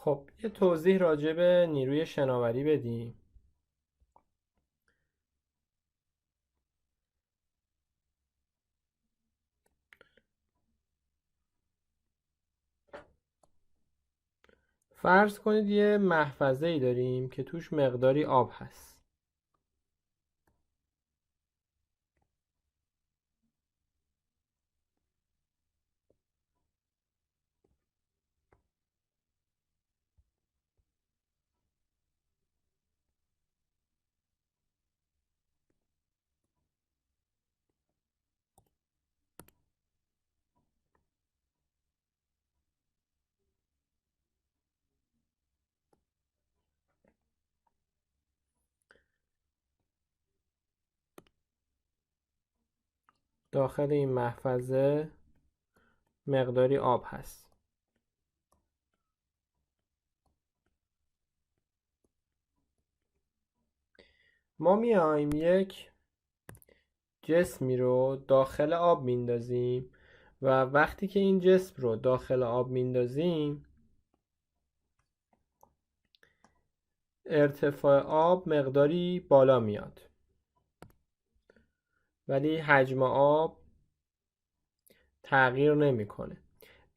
خب یه توضیح راجع به نیروی شناوری بدیم. فرض کنید یه محفظه‌ای داریم که توش مقداری آب هست. داخل این محفظه مقداری آب هست. ما میایم یک جسمی رو داخل آب میندازیم و وقتی که این جسم رو داخل آب میندازیم ارتفاع آب مقداری بالا میاد، ولی حجم آب تغییر نمیکنه.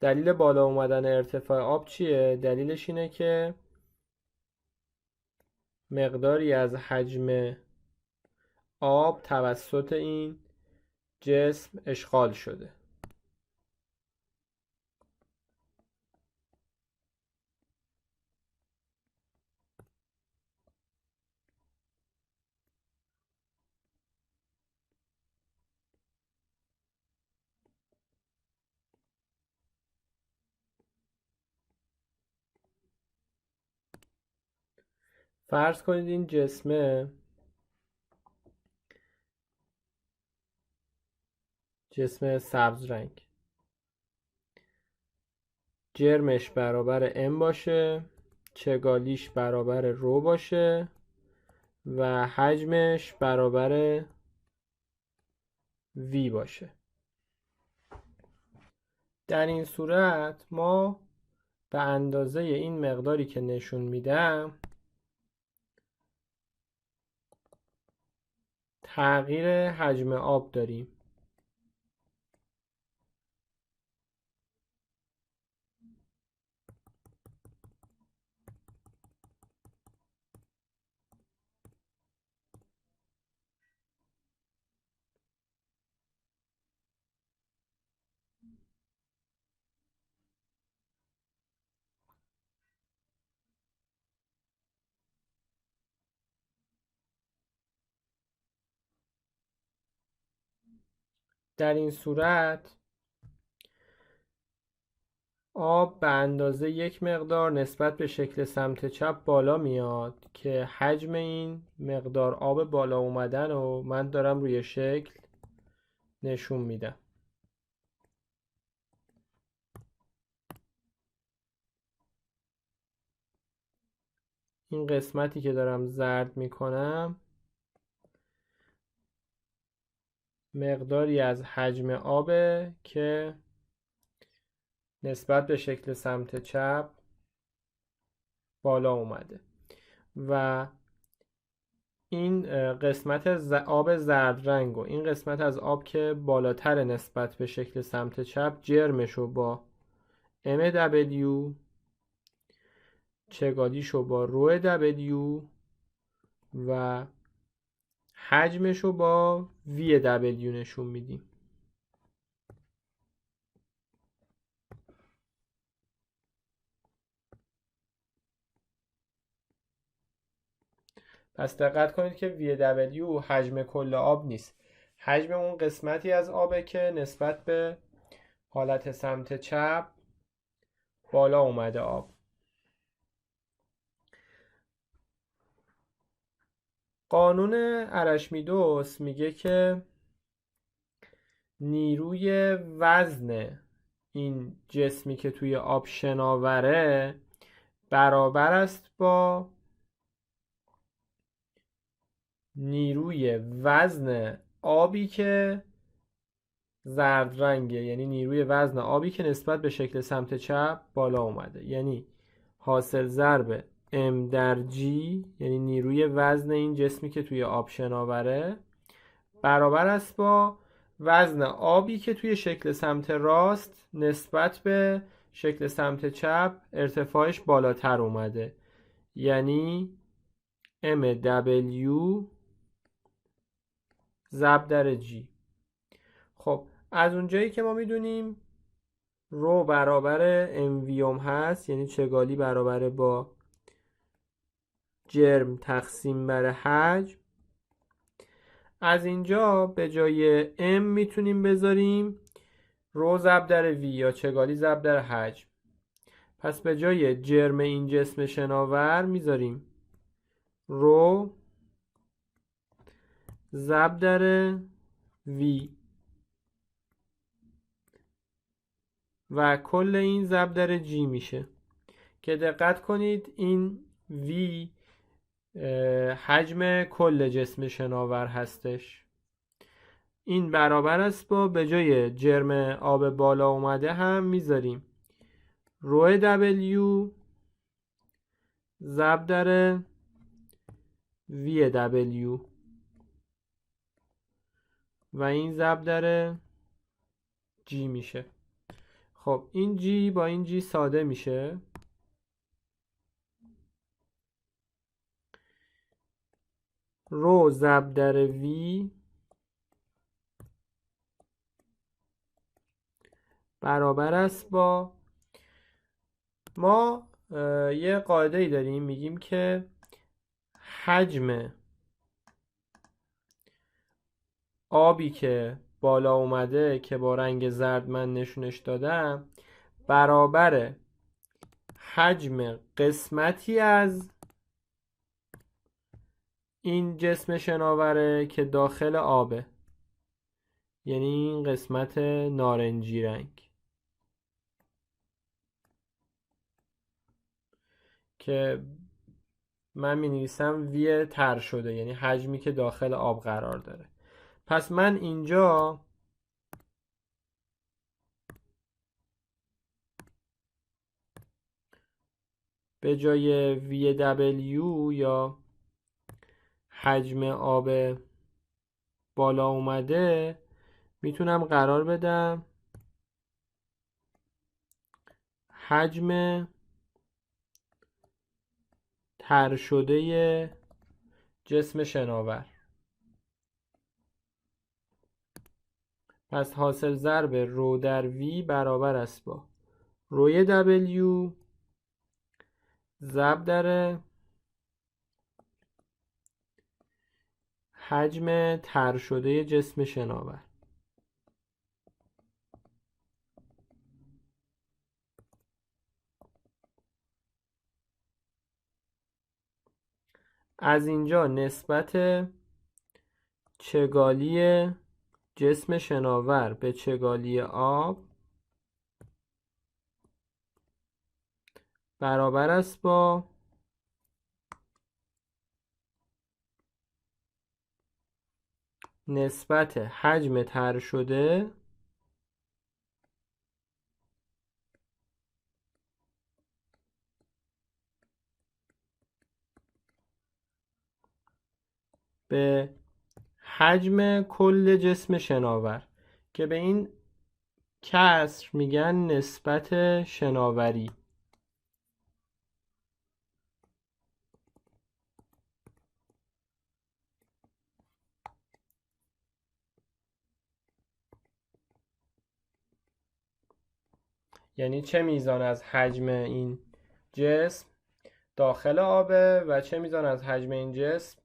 دلیل بالا اومدن ارتفاع آب چیه؟ دلیلش اینه که مقداری از حجم آب توسط این جسم اشغال شده. فرض کنید این جسم سبز رنگ، جرمش برابر M باشه، چگالیش برابر رو باشه و حجمش برابر V باشه. در این صورت ما به اندازه این مقداری که نشون میدم تغییر حجم آب داریم. در این صورت آب به اندازه یک مقدار نسبت به شکل سمت چپ بالا میاد که حجم این مقدار آب بالا اومدن رو من دارم روی شکل نشون میدم. این قسمتی که دارم زرد میکنم مقداری از حجم آبه که نسبت به شکل سمت چپ بالا اومده و این قسمت آب زرد رنگ و این قسمت از آب که بالاتر نسبت به شکل سمت چپ جرمشو با MW، چگالیشو با رو W و حجمشو با VW نشون میدیم. پس دقت کنید که VW حجم کل آب نیست، حجم اون قسمتی از آبه که نسبت به حالت سمت چپ بالا اومده آب. قانون ارشمیدس میگه که نیروی وزن این جسمی که توی آب شناوره برابر است با نیروی وزن آبی که زرد رنگه، یعنی نیروی وزن آبی که نسبت به شکل سمت چپ بالا اومده. یعنی حاصل ضرب M در G، یعنی نیروی وزن این جسمی که توی آب شناوره، برابر است با وزن آبی که توی شکل سمت راست نسبت به شکل سمت چپ ارتفاعش بالاتر اومده، یعنی MW ضرب در G. خب از اونجایی که ما میدونیم رو برابر MVم هست، یعنی چگالی برابر با جرم تقسیم بر حجم، از اینجا به جای M میتونیم بذاریم رو ضرب در V یا چگالی ضرب در حجم. پس به جای جرم این جسم شناور میذاریم رو ضرب در V و کل این ضرب در G میشه که دقت کنید این V حجم کل جسم شناور هستش. این برابر است با به جای جرم آب بالا اومده هم میذاریم رو W ضرب در V W و این ضرب در G میشه. خب این G با این G ساده میشه، رو ضرب در V برابر است با، ما یه قاعده ای داریم میگیم که حجم آبی که بالا اومده که با رنگ زرد من نشونش دادم برابر حجم قسمتی از این جسم شناوره که داخل آبه، یعنی این قسمت نارنجی رنگ که من می نویسم وی تر شده، یعنی حجمی که داخل آب قرار داره. پس من اینجا به جای VW یا حجم آب بالا اومده میتونم قرار بدم حجم تر شده جسم شناور. پس حاصل ضرب رو در V برابر است با روی W ضرب در حجم تر شده جسم شناور. از اینجا نسبت چگالی جسم شناور به چگالی آب برابر است با نسبت حجم تر شده به حجم کل جسم شناور که به این کسر میگن نسبت شناوری. یعنی چه میزان از حجم این جسم داخل آبه و چه میزان از حجم این جسم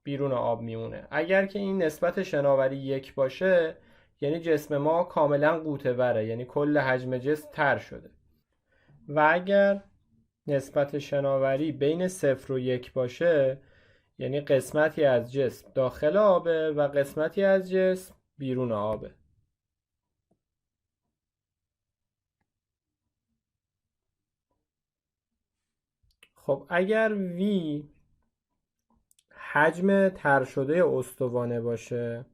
بیرون آب میمونه. اگر که این نسبت شناوری 1 باشه یعنی جسم ما کاملا غوطه وره، یعنی کل حجم جسم تر شده. و اگر نسبت شناوری بین 0 و 1 باشه یعنی قسمتی از جسم داخل آبه و قسمتی از جسم بیرون آبه. خب اگر V حجم تر شده استوانه باشه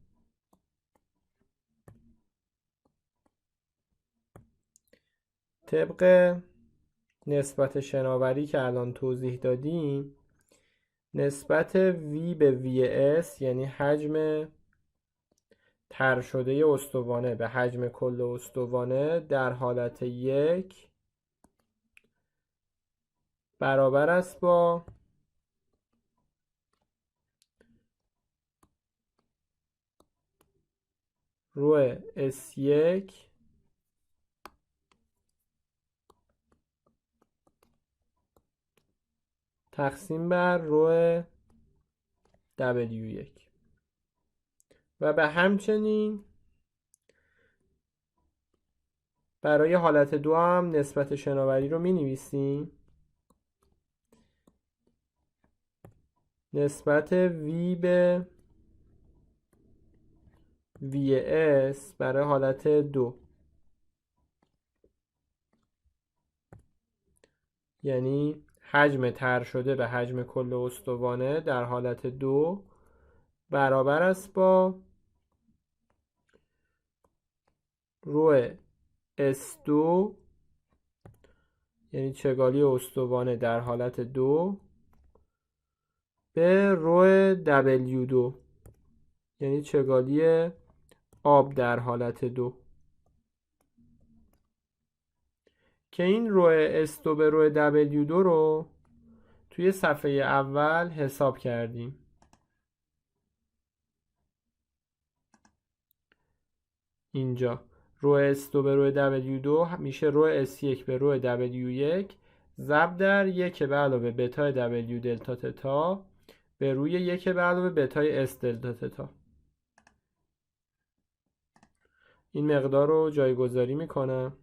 طبق نسبت شناوری که الان توضیح دادیم، نسبت V به VS یعنی حجم طرح شده استوانه به حجم کل استوانه در حالت 1 برابر است با رو S1 تقسیم بر رو W1 و به همچنین برای حالت 2 هم نسبت شناوری رو می نویسیم. نسبت V به VS برای حالت 2 یعنی حجم طرح شده به حجم کل استوانه در حالت 2 برابر است با رو S2 یعنی چگالی استوانه در حالت 2 به رو W2 یعنی چگالی آب در حالت 2 که این رو S2 به رو W2 رو توی صفحه اول حساب کردیم. اینجا رو S2 به رو W2 میشه رو S1 به رو W1 ضرب در 1 به علاوه بتای W دلتا تتا به روی 1 به علاوه بتای S دلتا تتا. این مقدار رو جایگذاری میکنم.